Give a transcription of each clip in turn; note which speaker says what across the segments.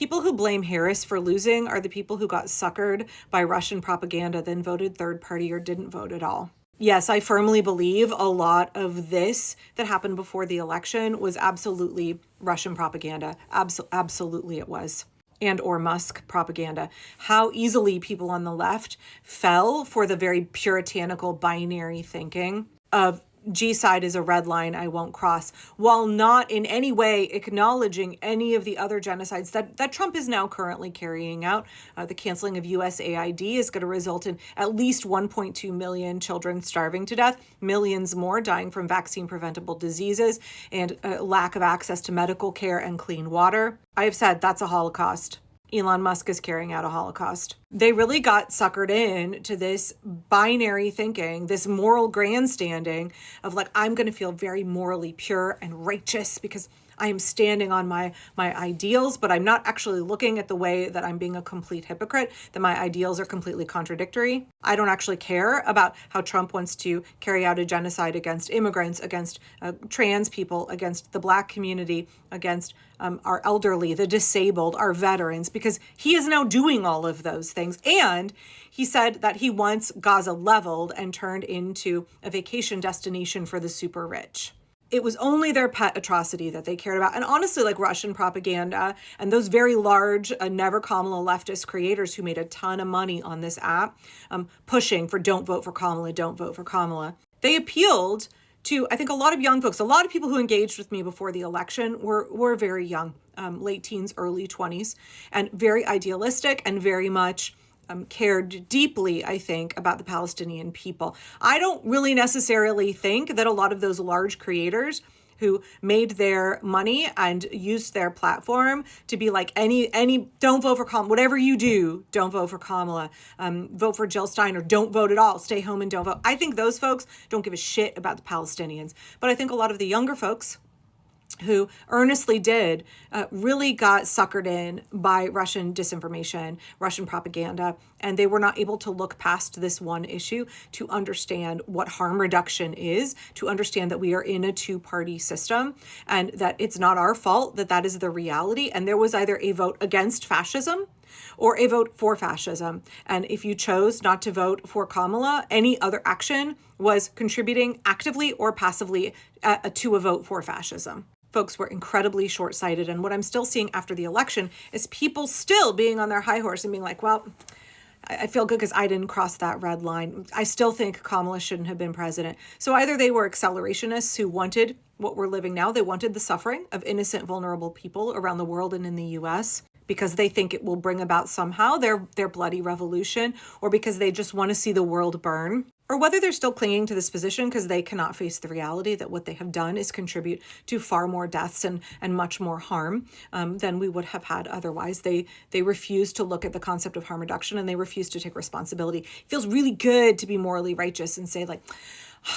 Speaker 1: People who blame Harris for losing are the people who got suckered by Russian propaganda, then voted third party or didn't vote at all. Yes, I firmly believe a lot of this that happened before the election was absolutely Russian propaganda. Absolutely it was. And or Musk propaganda. How easily people on the left fell for the very puritanical binary thinking of G side is a red line I won't cross, while not in any way acknowledging any of the other genocides that Trump is now currently carrying out. The canceling of USAID is going to result in at least 1.2 million children starving to death, millions more dying from vaccine preventable diseases, and lack of access to medical care and clean water. I have said that's a Holocaust. Elon Musk is carrying out a Holocaust. They really got suckered in to this binary thinking, this moral grandstanding of like, I'm going to feel very morally pure and righteous because I am standing on my ideals, but I'm not actually looking at the way that I'm being a complete hypocrite, that my ideals are completely contradictory. I don't actually care about how Trump wants to carry out a genocide against immigrants, against trans people, against the Black community, against our elderly, the disabled, our veterans, because he is now doing all of those things. And he said that he wants Gaza leveled and turned into a vacation destination for the super rich. It was only their pet atrocity that they cared about. And honestly, like Russian propaganda and those very large, never Kamala leftist creators who made a ton of money on this app, pushing for don't vote for Kamala, don't vote for Kamala. They appealed to, I think, a lot of young folks. A lot of people who engaged with me before the election were very young, late teens, early 20s, and very idealistic and very much cared deeply, I think, about the Palestinian people. I don't really necessarily think that a lot of those large creators who made their money and used their platform to be like any don't vote for Kamala, whatever you do, don't vote for Kamala, vote for Jill Steiner, don't vote at all, stay home and don't vote. I think those folks don't give a shit about the Palestinians. But I think a lot of the younger folks who earnestly did really got suckered in by Russian disinformation, Russian propaganda, and they were not able to look past this one issue to understand what harm reduction is, to understand that we are in a two-party system and that it's not our fault that that is the reality. And there was either a vote against fascism or a vote for fascism. And if you chose not to vote for Kamala, any other action was contributing actively or passively to a vote for fascism. Folks were incredibly short-sighted. And what I'm still seeing after the election is people still being on their high horse and being like, well, I feel good because I didn't cross that red line. I still think Kamala shouldn't have been president. So either they were accelerationists who wanted what we're living now. They wanted the suffering of innocent, vulnerable people around the world and in the US because they think it will bring about somehow their bloody revolution, or because they just want to see the world burn, or whether they're still clinging to this position because they cannot face the reality that what they have done is contribute to far more deaths and much more harm than we would have had otherwise. They refuse to look at the concept of harm reduction, and they refuse to take responsibility. It feels really good to be morally righteous and say, like,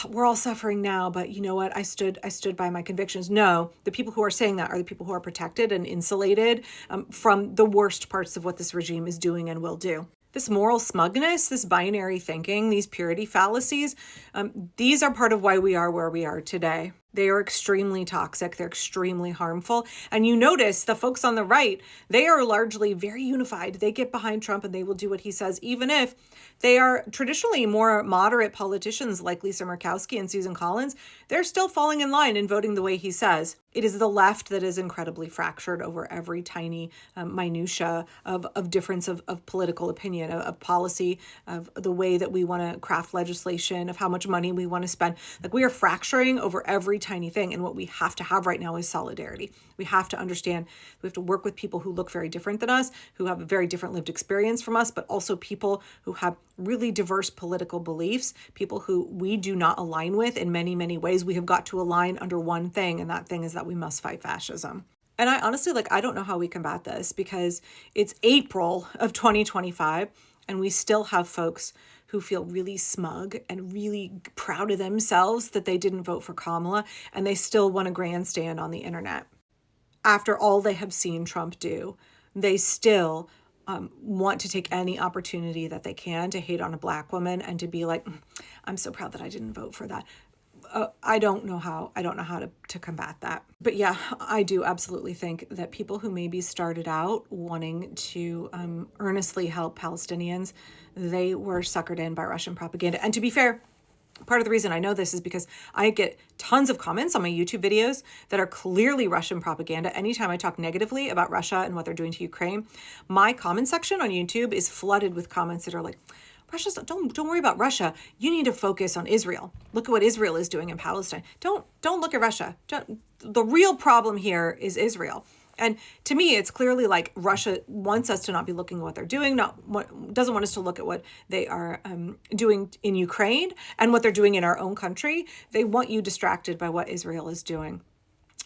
Speaker 1: we're all suffering now, but you know what? I stood by my convictions. No, the people who are saying that are the people who are protected and insulated from the worst parts of what this regime is doing and will do. This moral smugness, this binary thinking, these purity fallacies, these are part of why we are where we are today. They are extremely toxic. They're extremely harmful. And you notice the folks on the right, they are largely very unified. They get behind Trump and they will do what he says, even if they are traditionally more moderate politicians like Lisa Murkowski and Susan Collins. They're still falling in line and voting the way he says. It is the left that is incredibly fractured over every tiny minutia of difference of political opinion, of policy, of the way that we want to craft legislation, of how much money we want to spend. Like, we are fracturing over every tiny thing. And what we have to have right now is solidarity. We have to understand we have to work with people who look very different than us, who have a very different lived experience from us, but also people who have really diverse political beliefs, people who we do not align with in many, many ways. We have got to align under one thing, and that thing is that we must fight fascism. And I honestly, I don't know how we combat this, because it's April of 2025, and we still have folks who feel really smug and really proud of themselves that they didn't vote for Kamala, and they still want to grandstand on the internet. After all they have seen Trump do, they still want to take any opportunity that they can to hate on a Black woman and to be like, I'm so proud that I didn't vote for that. I don't know how to combat that. But yeah, I do absolutely think that people who maybe started out wanting to earnestly help Palestinians, they were suckered in by Russian propaganda. And to be fair, part of the reason I know this is because I get tons of comments on my YouTube videos that are clearly Russian propaganda. Anytime I talk negatively about Russia and what they're doing to Ukraine, my comment section on YouTube is flooded with comments that are like, Russia's don't worry about Russia. You need to focus on Israel. Look at what Israel is doing in Palestine. Don't look at Russia. The real problem here is Israel. And to me, it's clearly like Russia wants us to not be looking at what they're doing, doesn't want us to look at what they are doing in Ukraine and what they're doing in our own country. They want you distracted by what Israel is doing.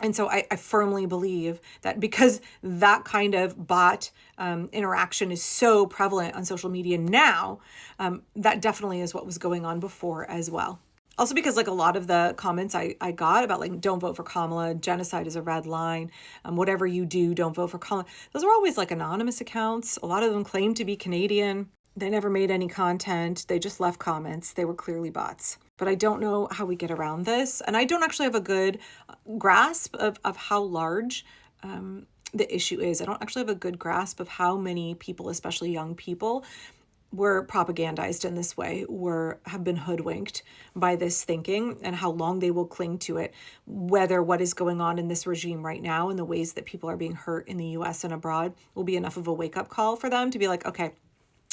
Speaker 1: And so I firmly believe that because that kind of bot interaction is so prevalent on social media now, that definitely is what was going on before as well. Also because like a lot of the comments I got about like, don't vote for Kamala, genocide is a red line, whatever you do, don't vote for Kamala. Those are always like anonymous accounts. A lot of them claim to be Canadian. They never made any content. They just left comments. They were clearly bots. But I don't know how we get around this. And I don't actually have a good grasp of how large the issue is. I don't actually have a good grasp of how many people, especially young people, were propagandized in this way, have been hoodwinked by this thinking, and how long they will cling to it, whether what is going on in this regime right now and the ways that people are being hurt in the US and abroad will be enough of a wake-up call for them to be like, okay,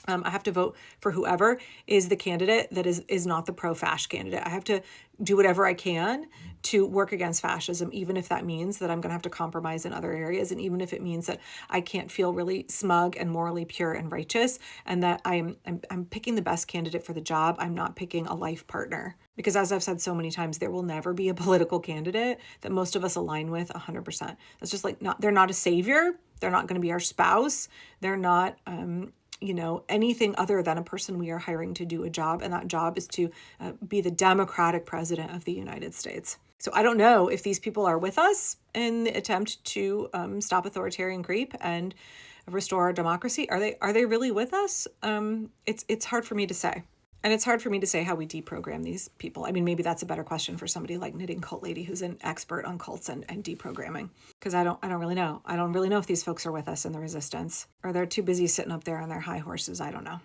Speaker 1: I have to vote for whoever is the candidate that is not the pro-fash candidate. I have to do whatever I can to work against fascism, even if that means that I'm going to have to compromise in other areas, and even if it means that I can't feel really smug and morally pure and righteous, and that I'm picking the best candidate for the job. I'm not picking a life partner. Because as I've said so many times, there will never be a political candidate that most of us align with 100%. That's just like they're not a savior. They're not going to be our spouse. They're not anything other than a person we are hiring to do a job. And that job is to be the democratic president of the United States. So I don't know if these people are with us in the attempt to stop authoritarian creep and restore our democracy. Are they really with us? It's hard for me to say. And it's hard for me to say how we deprogram these people. I mean, maybe that's a better question for somebody like Knitting Cult Lady, who's an expert on cults and deprogramming. Because I don't really know. I don't really know if these folks are with us in the resistance, or they're too busy sitting up there on their high horses. I don't know.